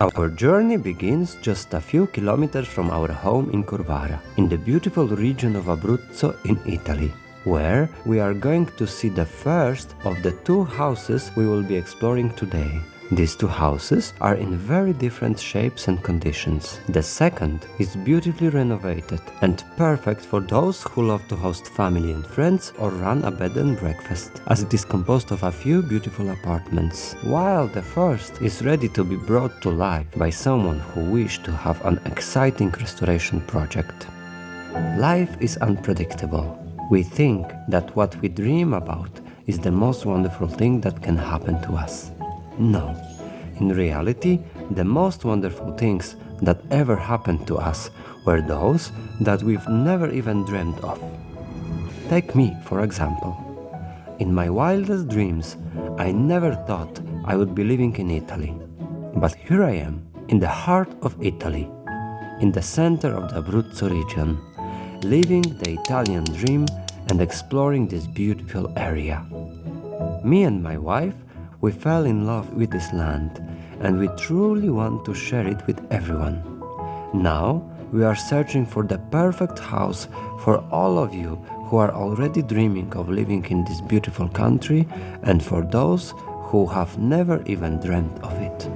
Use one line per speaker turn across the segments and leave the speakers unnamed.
Our journey begins just a few kilometers from our home in Corvara, in the beautiful region of Abruzzo in Italy, where we are going to see the first of the two houses we will be exploring today. These two houses are in very different shapes and conditions. The second is beautifully renovated and perfect for those who love to host family and friends or run a bed and breakfast, as it is composed of a few beautiful apartments, while the first is ready to be brought to life by someone who wishes to have an exciting restoration project. Life is unpredictable. We think that what we dream about is the most wonderful thing that can happen to us. No. In reality, the most wonderful things that ever happened to us were those that we've never even dreamed of. Take me, for example. In my wildest dreams, I never thought I would be living in Italy. But here I am, in the heart of Italy, in the center of the Abruzzo region, living the Italian dream and exploring this beautiful area. Me and my wife, we fell in love with this land, and we truly want to share it with everyone. Now, we are searching for the perfect house for all of you who are already dreaming of living in this beautiful country, and for those who have never even dreamt of it.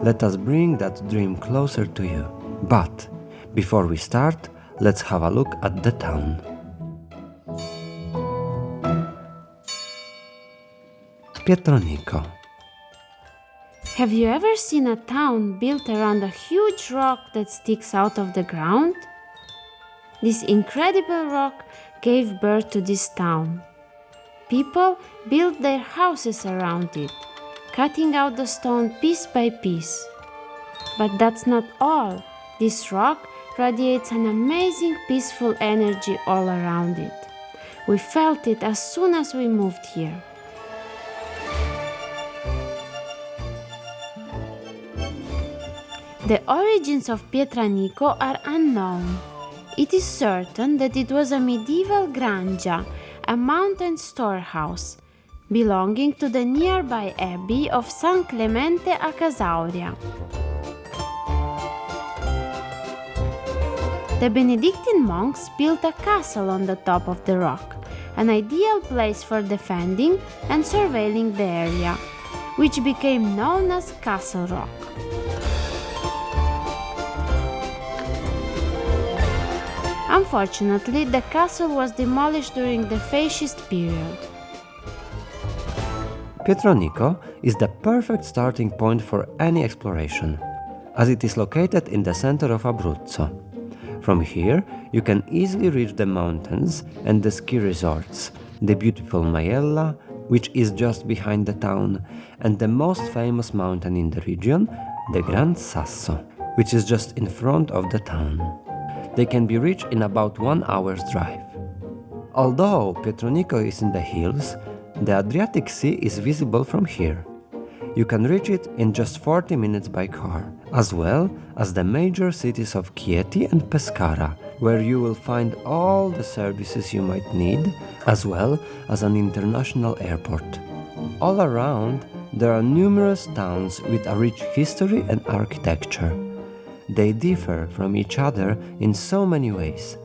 Let us bring that dream closer to you. But before we start, let's have a look at the town. Pietronico.
Have you ever seen a town built around a huge rock that sticks out of the ground? This incredible rock gave birth to this town. People built their houses around it, cutting out the stone piece by piece. But that's not all. This rock radiates an amazing peaceful energy all around it. We felt it as soon as we moved here. The origins of Pietranico are unknown. It is certain that it was a medieval grangia, a mountain storehouse, belonging to the nearby abbey of San Clemente a Casauria. The Benedictine monks built a castle on the top of the rock, an ideal place for defending and surveilling the area, which became known as Castle Rock. Unfortunately, the castle was demolished during the fascist period.
Pietronico is the perfect starting point for any exploration, as it is located in the center of Abruzzo. From here, you can easily reach the mountains and the ski resorts, the beautiful Maiella, which is just behind the town, and the most famous mountain in the region, the Gran Sasso, which is just in front of the town. They can be reached in about 1 hour's drive. Although Pietronico is in the hills, the Adriatic Sea is visible from here. You can reach it in just 40 minutes by car, as well as the major cities of Chieti and Pescara, where you will find all the services you might need, as well as an international airport. All around, there are numerous towns with a rich history and architecture. They differ from each other in so many ways.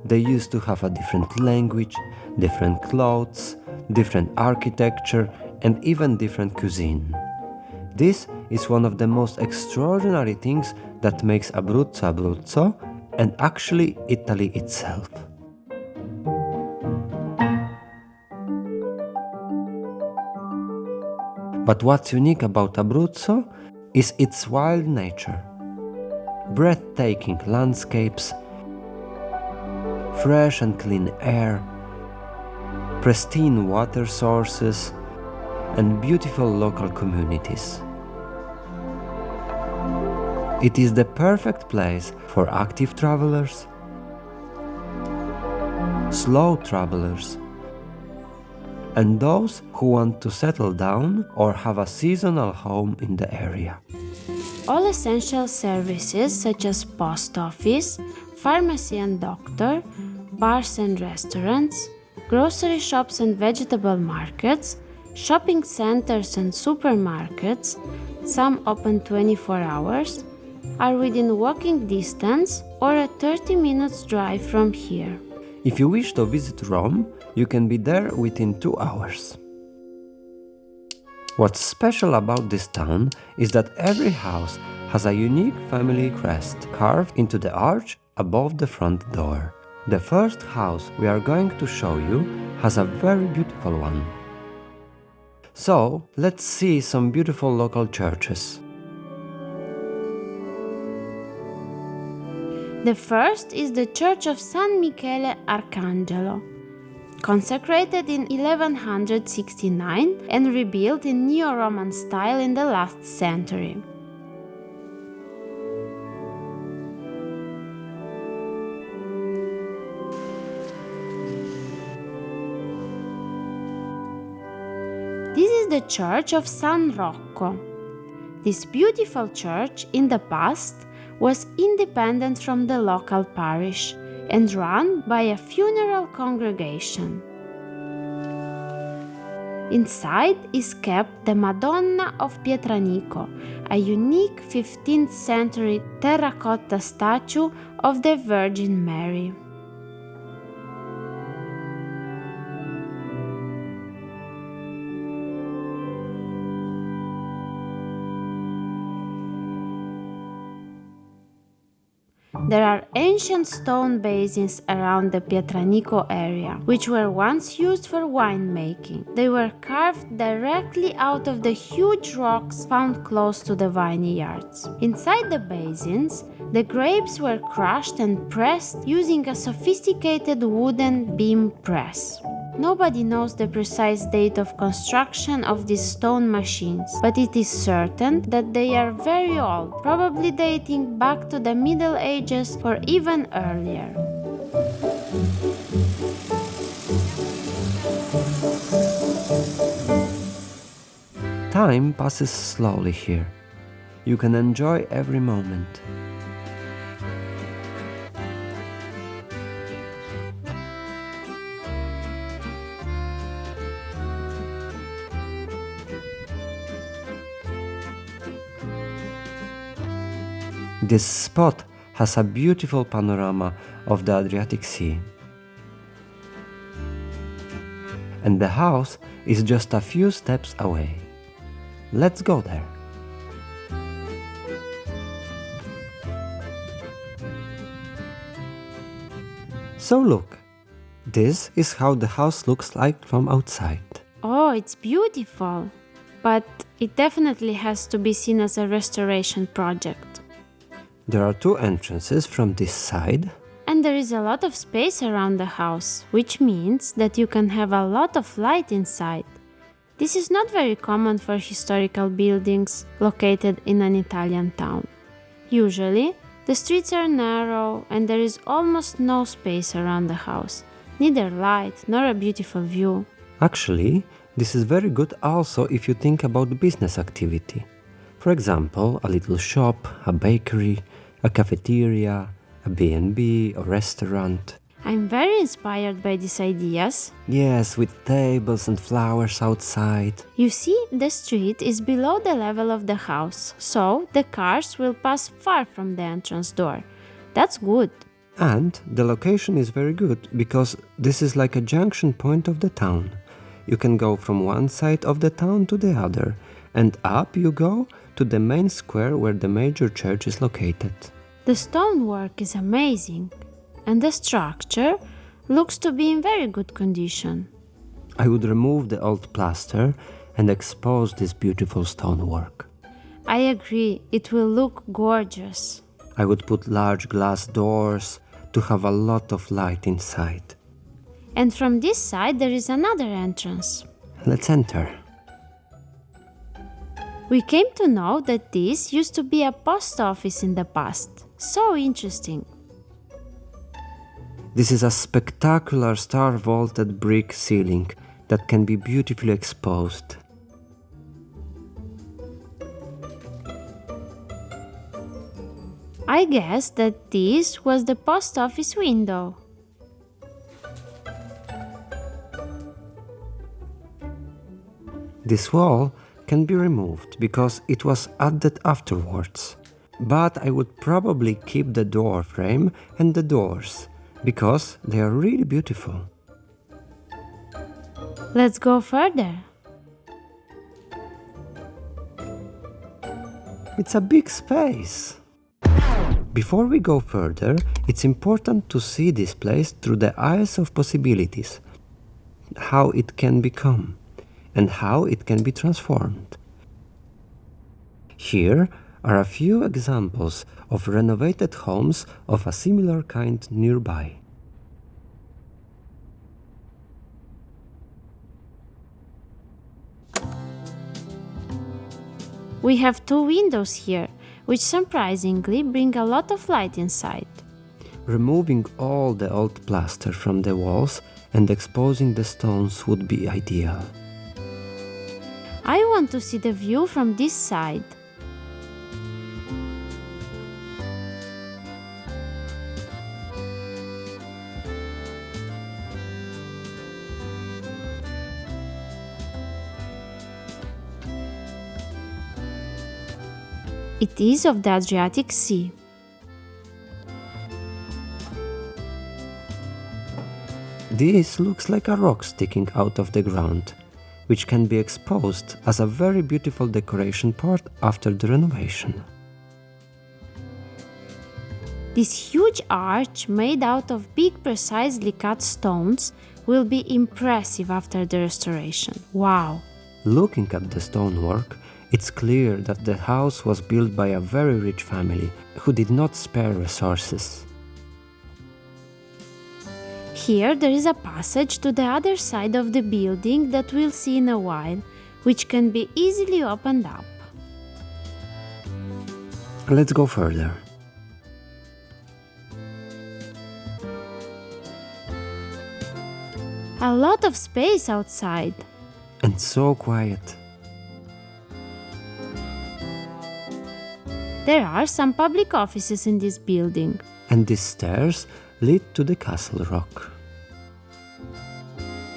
They used to have a different language, different clothes, different architecture, and even different cuisine. This is one of the most extraordinary things that makes Abruzzo Abruzzo, and actually Italy itself. But what's unique about Abruzzo is its wild nature. Breathtaking landscapes, fresh and clean air, pristine water sources, and beautiful local communities. It is the perfect place for active travelers, slow travelers, and those who want to settle down or have a seasonal home in the area.
All essential services such as post office, pharmacy and doctor, bars and restaurants, grocery shops and vegetable markets, shopping centers and supermarkets, some open 24 hours, are within walking distance or a 30 minutes drive from here.
If you wish to visit Rome, you can be there within 2 hours. What's special about this town is that every house has a unique family crest carved into the arch above the front door. The first house we are going to show you has a very beautiful one. So, let's see some beautiful local churches.
The first is the Church of San Michele Arcangelo, consecrated in 1169 and rebuilt in Neo-Roman style in the last century. This is the Church of San Rocco. This beautiful church in the past was independent from the local parish and run by a funeral congregation. Inside is kept the Madonna of Pietranico, a unique 15th century terracotta statue of the Virgin Mary. There are ancient stone basins around the Pietranico area, which were once used for winemaking. They were carved directly out of the huge rocks found close to the vineyards. Inside the basins, the grapes were crushed and pressed using a sophisticated wooden beam press. Nobody knows the precise date of construction of these stone machines, but it is certain that they are very old, probably dating back to the Middle Ages or even earlier.
Time passes slowly here. You can enjoy every moment. This spot has a beautiful panorama of the Adriatic Sea. And the house is just a few steps away. Let's go there. So look, this is how the house looks like from outside.
Oh, it's beautiful, but it definitely has to be seen as a restoration project.
There are two entrances from this side.
And there is a lot of space around the house, which means that you can have a lot of light inside. This is not very common for historical buildings located in an Italian town. Usually, the streets are narrow and there is almost no space around the house, neither light nor a beautiful view.
Actually, this is very good also if you think about business activity. For example, a little shop, a bakery, a cafeteria, a B&B or restaurant.
I'm very inspired by these ideas.
Yes, with tables and flowers outside.
You see, the street is below the level of the house, so the cars will pass far from the entrance door. That's good.
And the location is very good because this is like a junction point of the town. You can go from one side of the town to the other, and up you go to the main square where the major church is located.
The stonework is amazing, and the structure looks to be in very good condition.
I would remove the old plaster and expose this beautiful stonework.
I agree, it will look gorgeous.
I would put large glass doors to have a lot of light inside.
And from this side there is another entrance.
Let's enter.
We came to know that this used to be a post office in the past. So interesting.
This is a spectacular star-vaulted brick ceiling that can be beautifully exposed.
I guess that this was the post office window.
This wall can be removed because it was added afterwards. But I would probably keep the door frame and the doors because they are really beautiful.
Let's go further.
It's a big space. Before we go further, it's important to see this place through the eyes of possibilities, how it can become, and how it can be transformed. Here are a few examples of renovated homes of a similar kind nearby.
We have 2 windows here, which surprisingly bring a lot of light inside.
Removing all the old plaster from the walls and exposing the stones would be ideal.
I want to see the view from this side. It is of the Adriatic Sea.
This looks like a rock sticking out of the ground, which can be exposed as a very beautiful decoration part after the renovation.
This huge arch made out of big precisely cut stones will be impressive after the restoration. Wow!
Looking at the stonework, it's clear that the house was built by a very rich family who did not spare resources.
Here there is a passage to the other side of the building that we'll see in a while, which can be easily opened up.
Let's go further.
A lot of space outside.
And so quiet.
There are some public offices in this building.
And these stairs lead to the Castle Rock.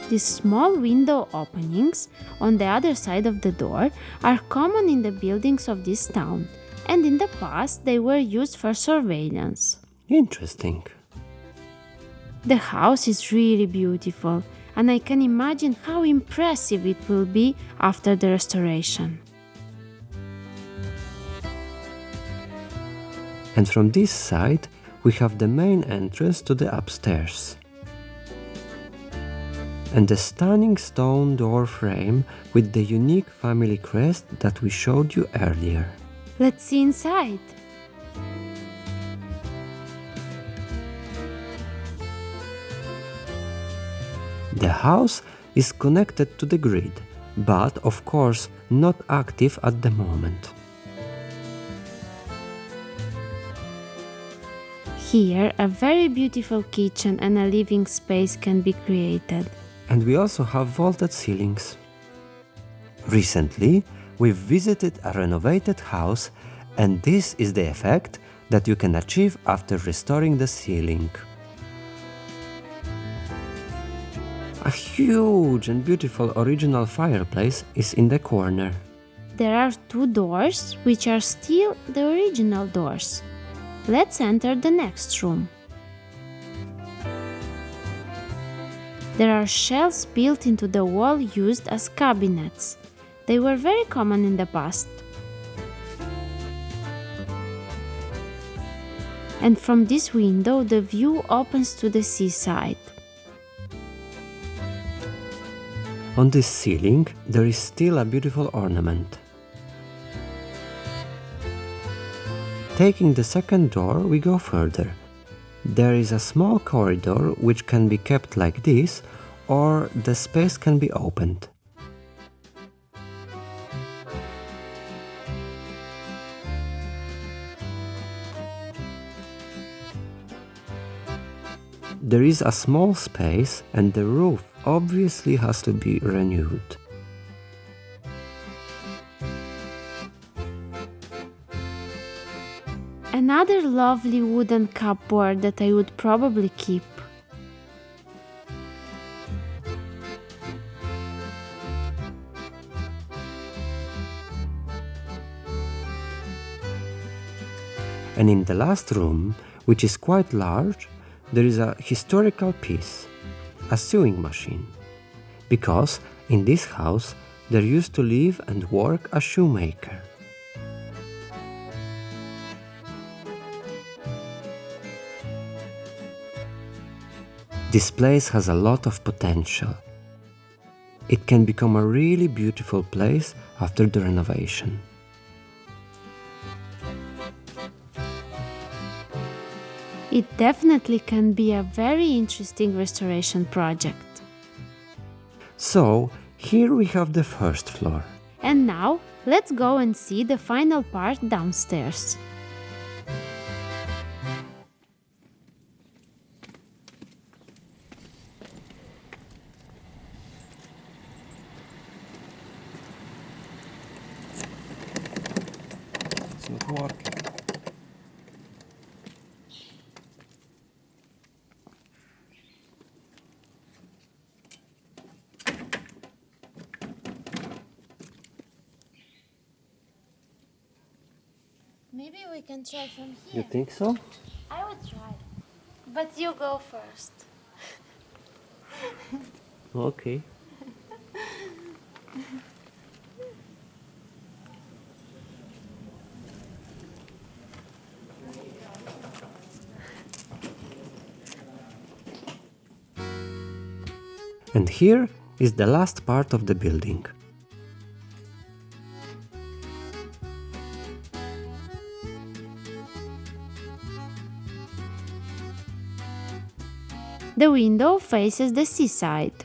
These small window openings on the other side of the door are common in the buildings of this town, and in the past they were used for surveillance.
Interesting.
The house is really beautiful, and I can imagine how impressive it will be after the restoration.
And from this side, we have the main entrance to the upstairs. And the stunning stone door frame with the unique family crest that we showed you earlier.
Let's see inside.
The house is connected to the grid, but of course not active at the moment.
Here, a very beautiful kitchen and a living space can be created.
And we also have vaulted ceilings. Recently, we've visited a renovated house, and this is the effect that you can achieve after restoring the ceiling. A huge and beautiful original fireplace is in the corner.
There are 2 doors, which are still the original doors. Let's enter the next room. There are shelves built into the wall used as cabinets. They were very common in the past. And from this window, the view opens to the seaside.
On this ceiling, there is still a beautiful ornament. Taking the second door, we go further. There is a small corridor which can be kept like this, or the space can be opened. There is a small space, and the roof obviously has to be renewed.
Another lovely wooden cupboard that I would probably keep.
And in the last room, which is quite large, there is a historical piece, a sewing machine. Because in this house there used to live and work a shoemaker. This place has a lot of potential. It can become a really beautiful place after the renovation.
It definitely can be a very interesting restoration project.
So, here we have the first floor.
And now, let's go and see the final part downstairs.
It's not working.
Maybe we can try from
You
here.
think so?
I would try. But you go first.
Okay. And here is the last part of the building.
The window faces the seaside.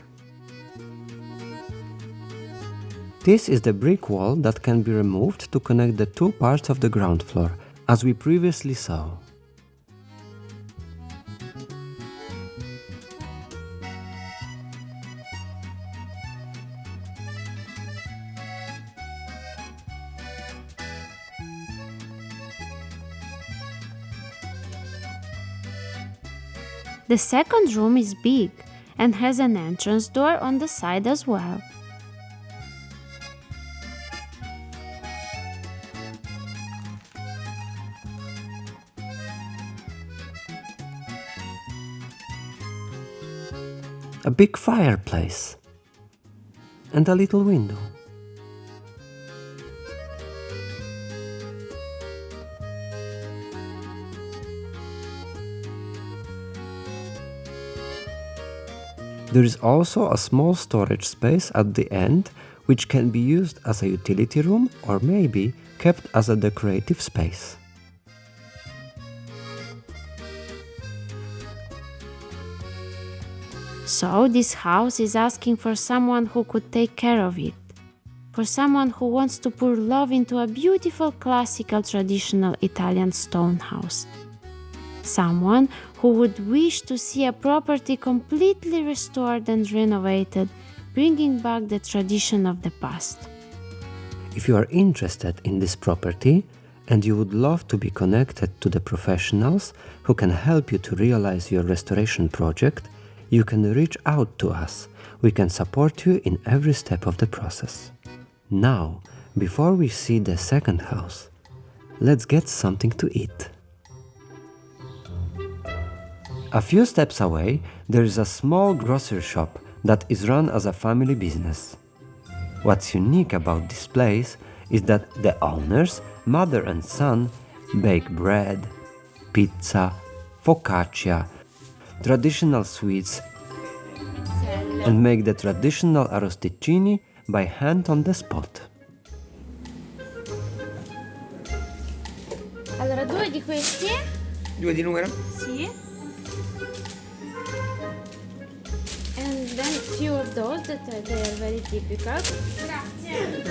This is the brick wall that can be removed to connect the two parts of the ground floor, as we previously saw.
The second room is big and has an entrance door on the side as well.
A big fireplace and a little window. There is also a small storage space at the end, which can be used as a utility room or maybe kept as a decorative space.
So this house is asking for someone who could take care of it. For someone who wants to pour love into a beautiful classical traditional Italian stone house. Someone who would wish to see a property completely restored and renovated, bringing back the tradition of the past.
If you are interested in this property and you would love to be connected to the professionals who can help you to realize your restoration project, you can reach out to us. We can support you in every step of the process. Now, before we see the second house, let's get something to eat. A few steps away, there is a small grocery shop that is run as a family business. What's unique about this place is that the owners, mother and son, bake bread, pizza, focaccia, traditional sweets, and make the traditional arrosticini by hand on the spot.
Allora, 2 di questi?
2 di numero?
Sì. And then few of those that they are very typical. Grazie.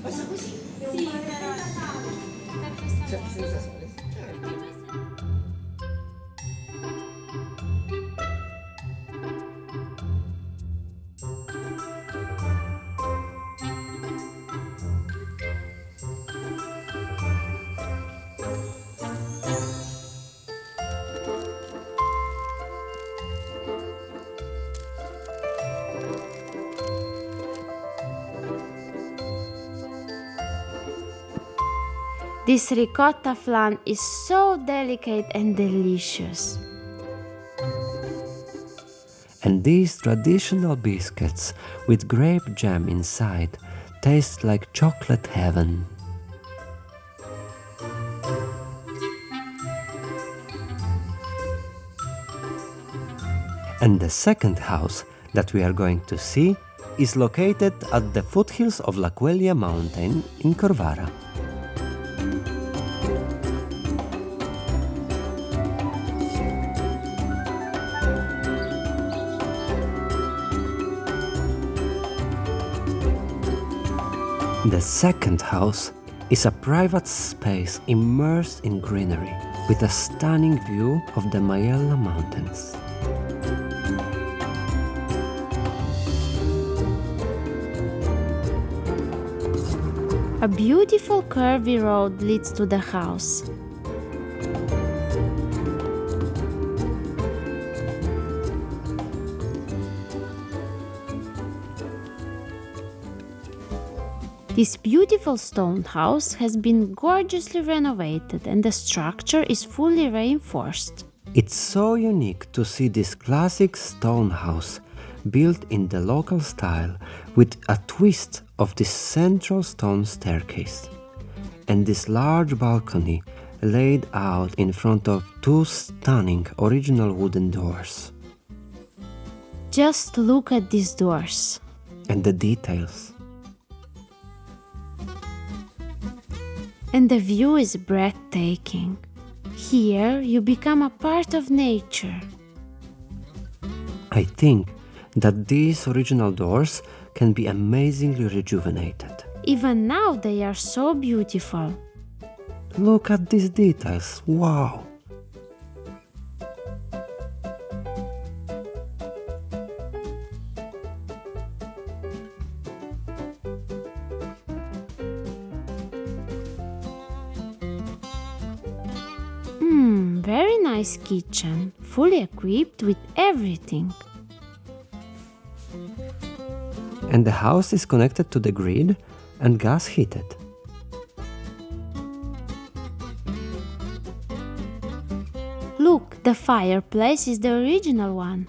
Basta così?
Sì, però
Senza sale.
This ricotta flan is so delicate and delicious.
And these traditional biscuits with grape jam inside taste like chocolate heaven. And the second house that we are going to see is located at the foothills of La Quellia mountain in Corvara. The second house is a private space immersed in greenery with a stunning view of the Maiella mountains.
A beautiful curvy road leads to the house. This beautiful stone house has been gorgeously renovated and the structure is fully reinforced.
It's so unique to see this classic stone house built in the local style with a twist of this central stone staircase and this large balcony laid out in front of two stunning original wooden doors.
Just look at these doors.
And the details.
And the view is breathtaking. Here you become a part of nature.
I think that these original doors can be amazingly rejuvenated.
Even now they are so beautiful.
Look at these details, wow!
Very nice kitchen, fully equipped with everything.
And the house is connected to the grid and gas heated.
Look, the fireplace is the original one.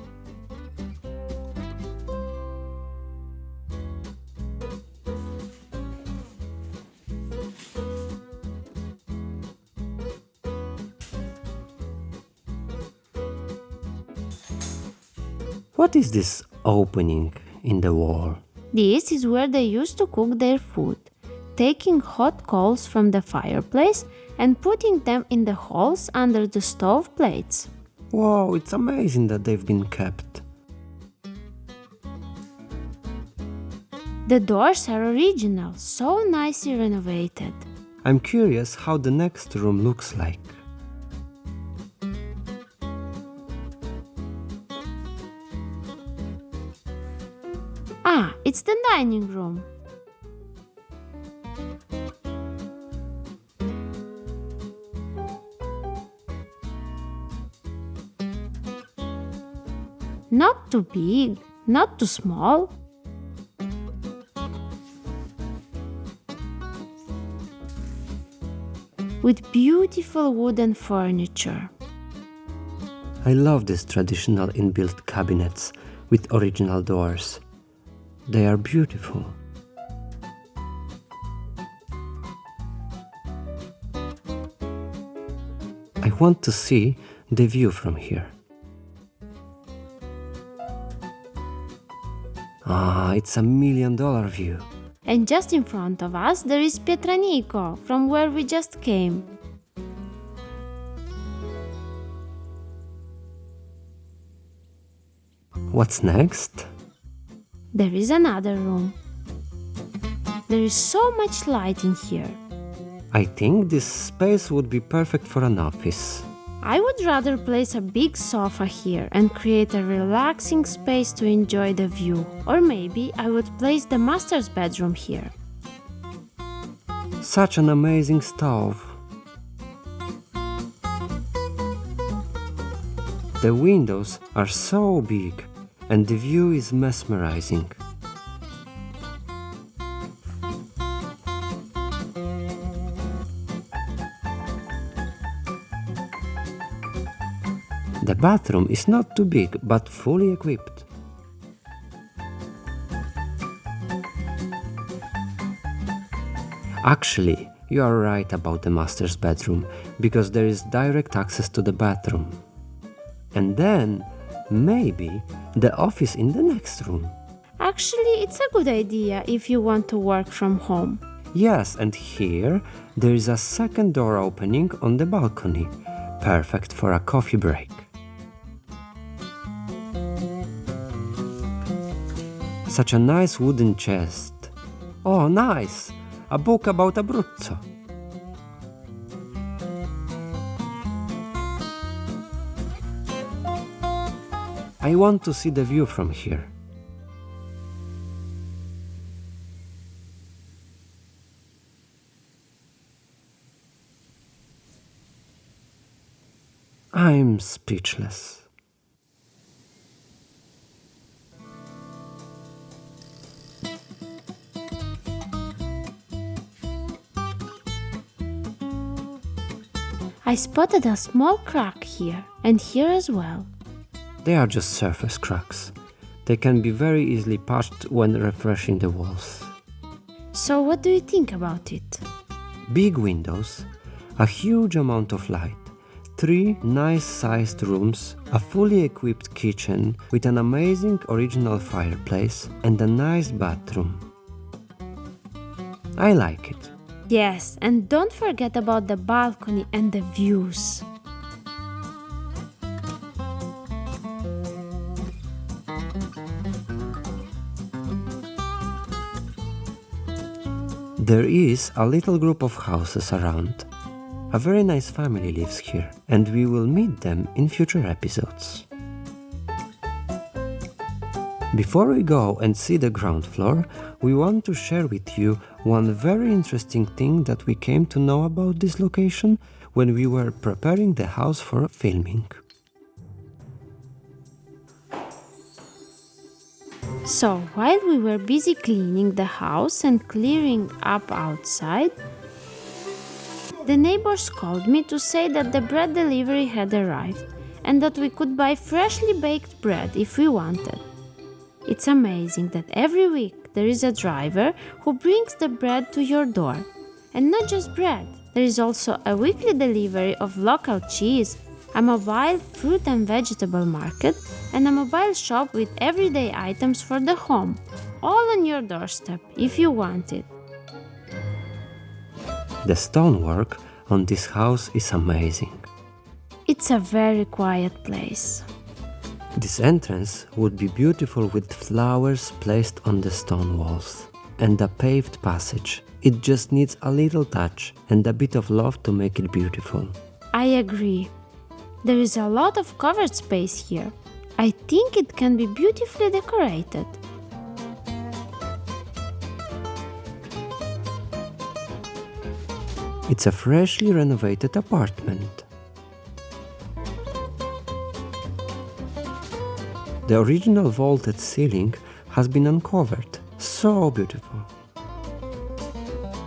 What is this opening in the wall?
This is where they used to cook their food, taking hot coals from the fireplace and putting them in the holes under the stove plates.
Wow, it's amazing that they've been kept.
The doors are original, so nicely renovated.
I'm curious how the next room looks like.
Ah, it's the dining room. Not too big, not too small. With beautiful wooden furniture.
I love these traditional inbuilt cabinets with original doors. They are beautiful. I want to see the view from here. Ah, it's $1 million view.
And just in front of us there is Pietranico, from where we just came.
What's next?
There is another room. There is so much light in here.
I think this space would be perfect for an office.
I would rather place a big sofa here and create a relaxing space to enjoy the view. Or maybe I would place the master's bedroom here.
Such an amazing stove. The windows are so big and the view is mesmerizing. The bathroom is not too big, but fully equipped. Actually, you are right about the master's bedroom, because there is direct access to the bathroom. And then, maybe, the office in the next room.
Actually, it's a good idea if you want to work from home.
Yes, and here there is a second door opening on the balcony, perfect for a coffee break. Such a nice wooden chest. Oh, nice! A book about Abruzzo. I want to see the view from here. I'm speechless.
I spotted a small crack here and here as well.
They are just surface cracks. They can be very easily patched when refreshing the walls.
So what do you think about it?
Big windows, a huge amount of light, 3 nice-sized rooms, a fully equipped kitchen with an amazing original fireplace and a nice bathroom. I like it.
Yes, and don't forget about the balcony and the views.
There is a little group of houses around. A very nice family lives here, and we will meet them in future episodes. Before we go and see the ground floor, we want to share with you one very interesting thing that we came to know about this location when we were preparing the house for filming.
So, while we were busy cleaning the house and clearing up outside, the neighbors called me to say that the bread delivery had arrived and that we could buy freshly baked bread if we wanted. It's amazing that every week there is a driver who brings the bread to your door. And not just bread, there is also a weekly delivery of local cheese, a mobile fruit and vegetable market, and a mobile shop with everyday items for the home, all on your doorstep if you want it.
The stonework on this house is amazing.
It's a very quiet place.
This entrance would be beautiful with flowers placed on the stone walls and a paved passage. It just needs a little touch and a bit of love to make it beautiful.
I agree. There is a lot of covered space here. I think it can be beautifully decorated.
It's a freshly renovated apartment. The original vaulted ceiling has been uncovered. So beautiful.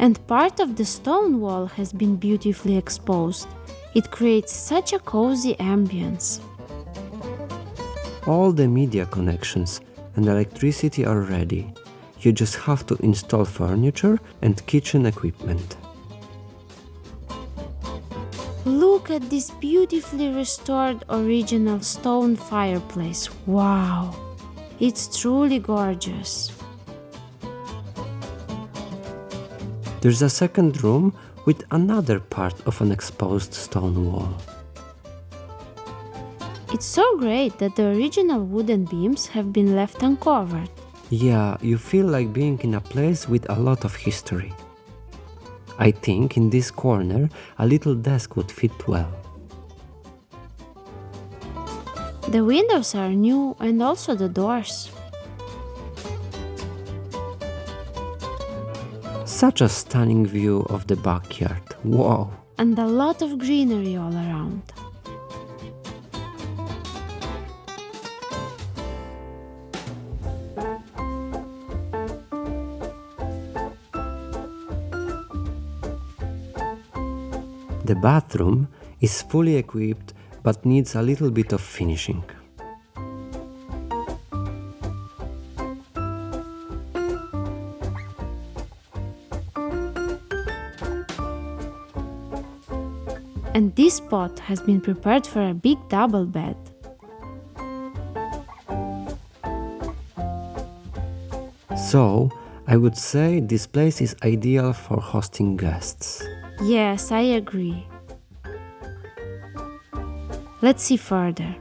And part of the stone wall has been beautifully exposed. It creates such a cozy ambience.
All the media connections and electricity are ready. You just have to install furniture and kitchen equipment.
Look at this beautifully restored original stone fireplace. Wow! It's truly gorgeous.
There's a second room with another part of an exposed stone wall.
It's so great that the original wooden beams have been left uncovered.
Yeah, you feel like being in a place with a lot of history. I think in this corner a little desk would fit well.
The windows are new and also the doors.
Such a stunning view of the backyard. Wow!
And a lot of greenery all around.
The bathroom is fully equipped but needs a little bit of finishing.
And this spot has been prepared for a big double bed.
So, I would say this place is ideal for hosting guests.
Yes, I agree. Let's see further.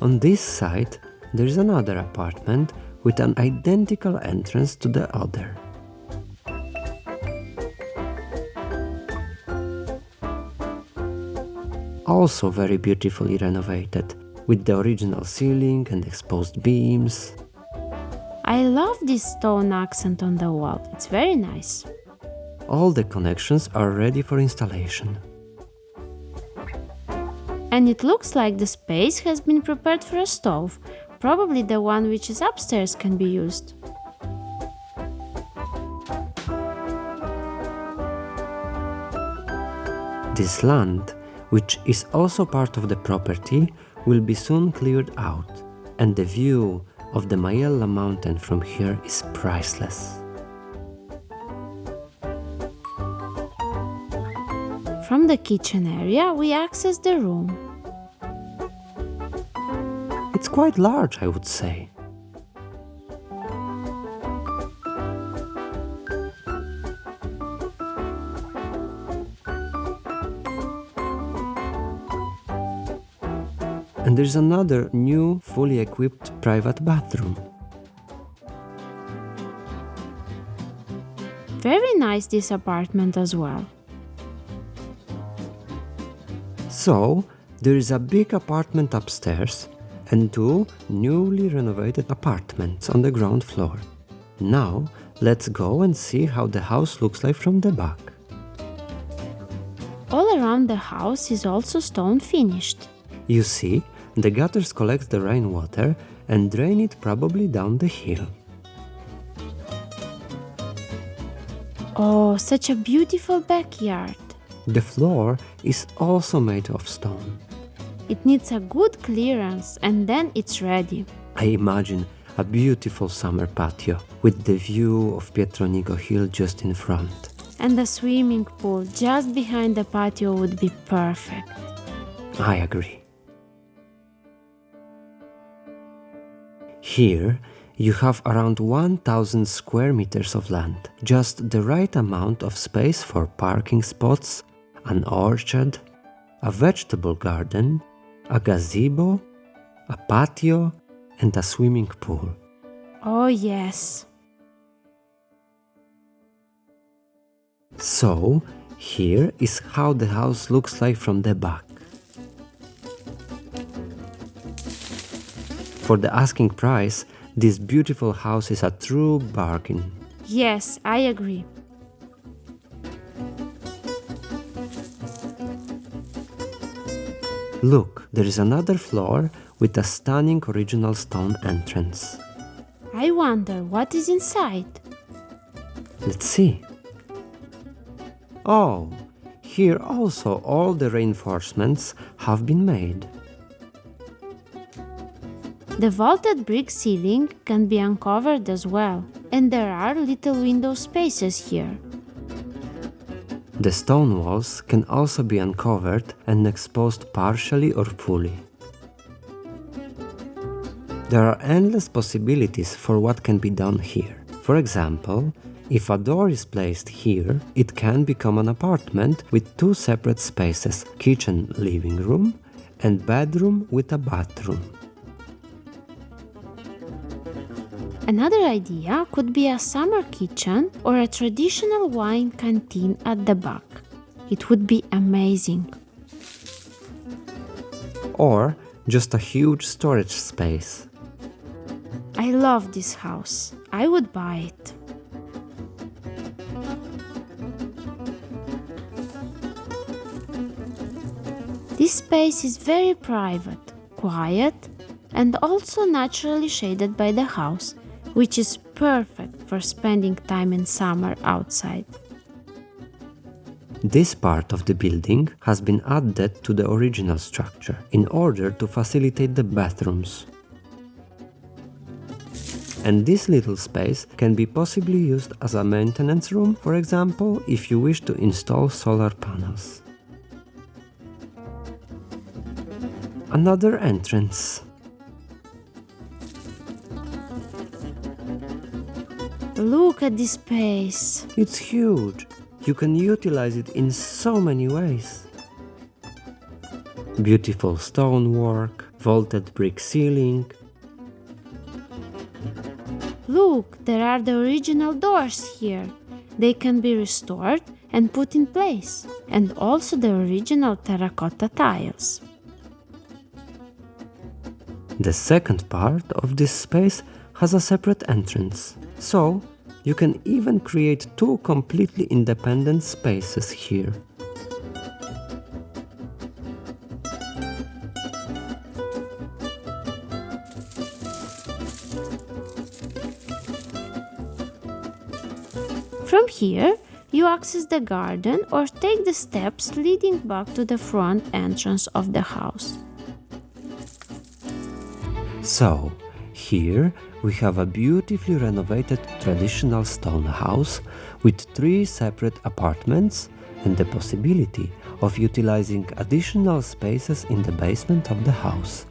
On this side, there is another apartment with an identical entrance to the other. Also very beautifully renovated, with the original ceiling and exposed beams.
I love this stone accent on the wall. It's very nice.
All the connections are ready for installation.
And it looks like the space has been prepared for a stove. Probably the one which is upstairs can be used.
This land, which is also part of the property, will be soon cleared out, and the view of the Majella mountain from here is priceless.
From the kitchen area, we access the room.
It's quite large, I would say. And there's another new, fully equipped private bathroom.
Very nice this apartment as well.
So, there is a big apartment upstairs and two newly renovated apartments on the ground floor. Now, let's go and see how the house looks like from the back.
All around the house is also stone finished.
You see, the gutters collect the rainwater and drain it probably down the hill.
Oh, such a beautiful backyard.
The floor is also made of stone.
It needs a good clearance and then it's ready.
I imagine a beautiful summer patio with the view of Pietronigo Hill just in front.
And the swimming pool just behind the patio would be perfect.
I agree. Here, you have around 1,000 square meters of land, just the right amount of space for parking spots, an orchard, a vegetable garden, a gazebo, a patio, and a swimming pool.
Oh yes.
So, here is how the house looks like from the back. For the asking price, this beautiful house is a true bargain.
Yes, I agree.
Look, there is another floor with a stunning original stone entrance.
I wonder what is inside.
Let's see. Oh, here also all the reinforcements have been made.
The vaulted brick ceiling can be uncovered as well, and there are little window spaces here.
The stone walls can also be uncovered and exposed partially or fully. There are endless possibilities for what can be done here. For example, if a door is placed here, it can become an apartment with two separate spaces, kitchen, living room, and bedroom with a bathroom.
Another idea could be a summer kitchen or a traditional wine canteen at the back. It would be amazing.
Or just a huge storage space.
I love this house. I would buy it. This space is very private, quiet, and also naturally shaded by the house, which is perfect for spending time in summer outside.
This part of the building has been added to the original structure in order to facilitate the bathrooms. And this little space can be possibly used as a maintenance room, for example, if you wish to install solar panels. Another entrance.
Look at this space.
It's huge. You can utilize it in so many ways. Beautiful stonework, vaulted brick ceiling.
Look, there are the original doors here. They can be restored and put in place, and also the original terracotta tiles.
The second part of this space has a separate entrance, so you can even create two completely independent spaces here.
From here, you access the garden or take the steps leading back to the front entrance of the house.
So, here we have a beautifully renovated traditional stone house with 3 separate apartments and the possibility of utilizing additional spaces in the basement of the house.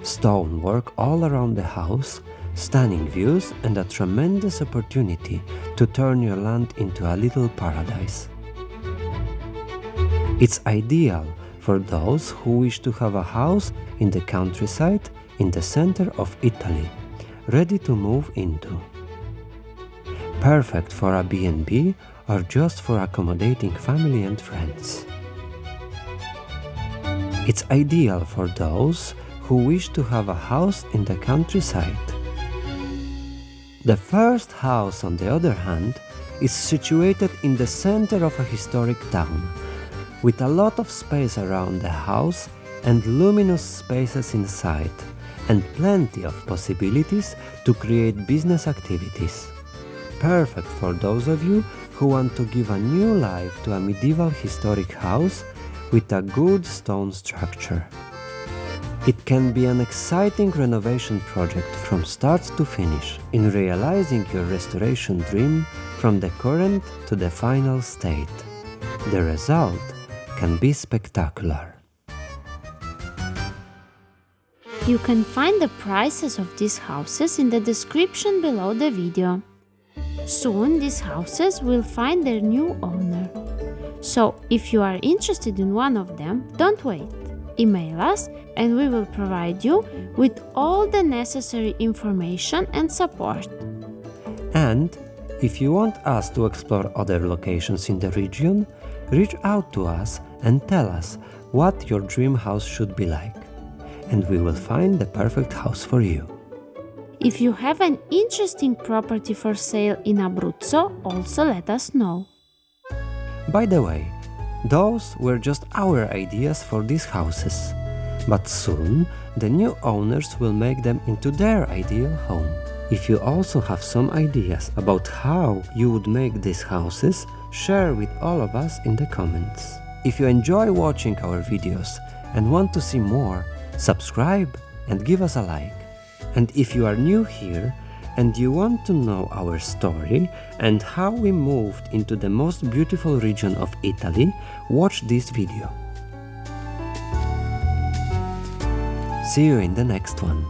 Stonework all around the house, stunning views and a tremendous opportunity to turn your land into a little paradise. It's ideal for those who wish to have a house in the countryside in the center of Italy, ready to move into. Perfect for a B&B or just for accommodating family and friends. It's ideal for those who wish to have a house in the countryside. The first house, on the other hand, is situated in the center of a historic town, with a lot of space around the house and luminous spaces inside, and plenty of possibilities to create business activities. Perfect for those of you who want to give a new life to a medieval historic house with a good stone structure. It can be an exciting renovation project from start to finish in realizing your restoration dream from the current to the final state. The result can be spectacular.
You can find the prices of these houses in the description below the video. Soon these houses will find their new owner. So if you are interested in one of them, don't wait. Email us and we will provide you with all the necessary information and support.
And if you want us to explore other locations in the region, reach out to us and tell us what your dream house should be like, and we will find the perfect house for you.
If you have an interesting property for sale in Abruzzo, also let us know.
By the way, those were just our ideas for these houses, but soon the new owners will make them into their ideal home. If you also have some ideas about how you would make these houses, share with all of us in the comments. If you enjoy watching our videos and want to see more, subscribe and give us a like. And if you are new here and you want to know our story and how we moved into the most beautiful region of Italy, watch this video. See you in the next one.